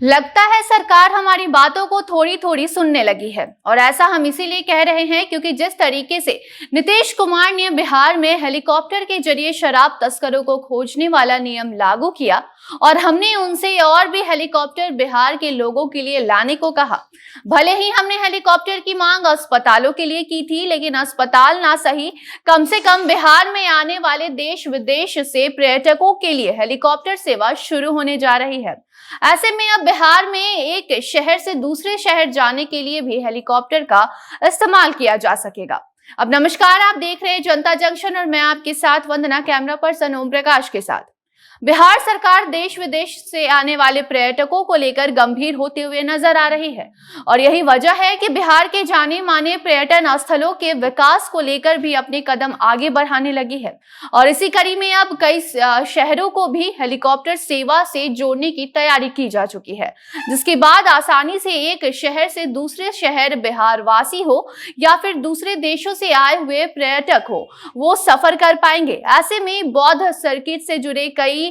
लगता है सरकार हमारी बातों को थोड़ी थोड़ी सुनने लगी है और ऐसा हम इसीलिए कह रहे हैं क्योंकि जिस तरीके से नीतीश कुमार ने बिहार में हेलीकॉप्टर के जरिए शराब तस्करों को खोजने वाला नियम लागू किया और हमने उनसे और भी हेलीकॉप्टर बिहार के लोगों के लिए लाने को कहा। भले ही हमने हेलीकॉप्टर की मांग अस्पतालों के लिए की थी, लेकिन अस्पताल ना सही, कम से कम बिहार में आने वाले देश विदेश से पर्यटकों के लिए हेलीकॉप्टर सेवा शुरू होने जा रही है। ऐसे में अब बिहार में एक शहर से दूसरे शहर जाने के लिए भी हेलीकॉप्टर का इस्तेमाल किया जा सकेगा। अब नमस्कार, आप देख रहे हैं जनता जंक्शन और मैं आपके साथ वंदना, कैमरा पर्सन ओम प्रकाश के साथ। बिहार सरकार देश विदेश से आने वाले पर्यटकों को लेकर गंभीर होते हुए नजर आ रही है और यही वजह है कि बिहार के जाने माने पर्यटन स्थलों के विकास को लेकर भी अपने कदम आगे बढ़ाने लगी है और इसी कड़ी में अब कई शहरों को भी हेलीकॉप्टर सेवा से जोड़ने की तैयारी की जा चुकी है, जिसके बाद आसानी से एक शहर से दूसरे शहर बिहार वासी हो या फिर दूसरे देशों से आए हुए पर्यटक हो, वो सफर कर पाएंगे। ऐसे में बौद्ध सर्किट से जुड़े कई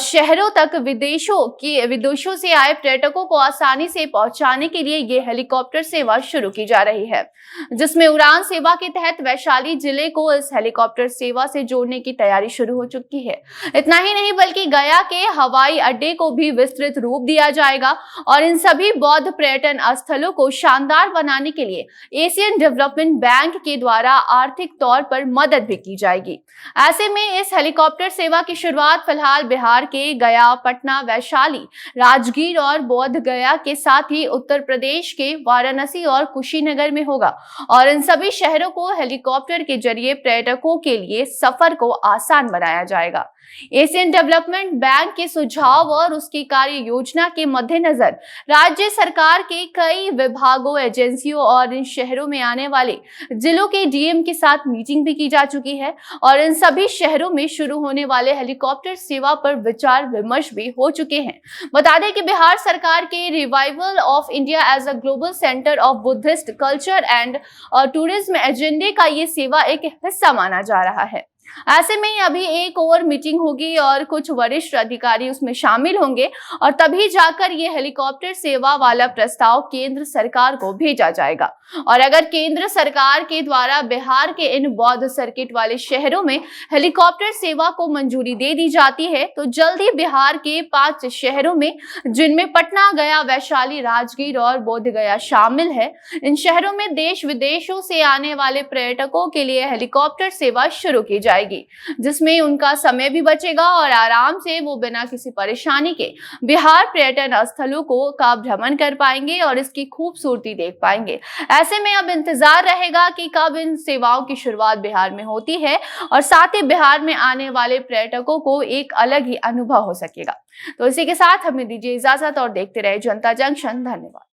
शहरों तक विदेशों से आए पर्यटकों को आसानी से पहुंचाने के लिए ये हेलीकॉप्टर सेवा शुरू की जा रही है, जिसमें उड़ान सेवा के तहत वैशाली जिले को इस हेलीकॉप्टर सेवा से जोड़ने की तैयारी शुरू हो चुकी है। इतना ही नहीं बल्कि गया के हवाई अड्डे को भी विस्तृत रूप दिया जाएगा और इन सभी बौद्ध पर्यटन स्थलों को शानदार बनाने के लिए एशियन डेवलपमेंट बैंक के द्वारा आर्थिक तौर पर मदद भी की जाएगी। ऐसे में इस हेलीकॉप्टर सेवा की शुरुआत फिलहाल बिहार के गया, पटना, वैशाली, राजगीर और बोध गया के साथ ही उत्तर प्रदेश के वाराणसी और कुशीनगर में होगा और इन सभी शहरों को हेलीकॉप्टर के जरिए पर्यटकों के लिए सफर को आसान बनाया जाएगा। एशियन डेवलपमेंट बैंक के सुझाव और उसकी कार्य योजना के मद्देनजर राज्य सरकार के कई विभागों, एजेंसियों और इन शहरों में आने वाले जिलों के डीएम के साथ मीटिंग भी की जा चुकी है और इन सभी शहरों में शुरू होने वाले हेलीकॉप्टर सेवा पर विचार विमर्श भी हो चुके हैं। बता दें कि बिहार सरकार के revival of India as a global centre of Buddhist culture and tourism एजेंडे का ये सेवा एक हिस्सा माना जा रहा है। ऐसे में अभी एक और मीटिंग होगी और कुछ वरिष्ठ अधिकारी उसमें शामिल होंगे और तभी जाकर ये हेलीकॉप्टर सेवा वाला प्रस्ताव केंद्र सरकार को भेजा जाएगा और अगर केंद्र सरकार के द्वारा बिहार के इन बौद्ध सर्किट वाले शहरों में हेलीकॉप्टर सेवा को मंजूरी दे दी जाती है तो जल्दी बिहार के 5 शहरों में, जिनमें पटना, गया, वैशाली, राजगीर और बोध गया शामिल है, इन शहरों में देश विदेशों से आने वाले पर्यटकों के लिए हेलीकॉप्टर सेवा शुरू की जाएगी, जिसमें उनका समय भी बचेगा और आराम से वो बिना किसी परेशानी के बिहार पर्यटन स्थलों का भ्रमण कर पाएंगे और इसकी खूबसूरती देख पाएंगे। ऐसे में अब इंतजार रहेगा कि कब इन सेवाओं की शुरुआत बिहार में होती है और साथ ही बिहार में आने वाले पर्यटकों को एक अलग ही अनुभव हो सकेगा। तो इसी के साथ हमें दीजिए इजाजत और देखते रहे जनता जंक्शन। धन्यवाद।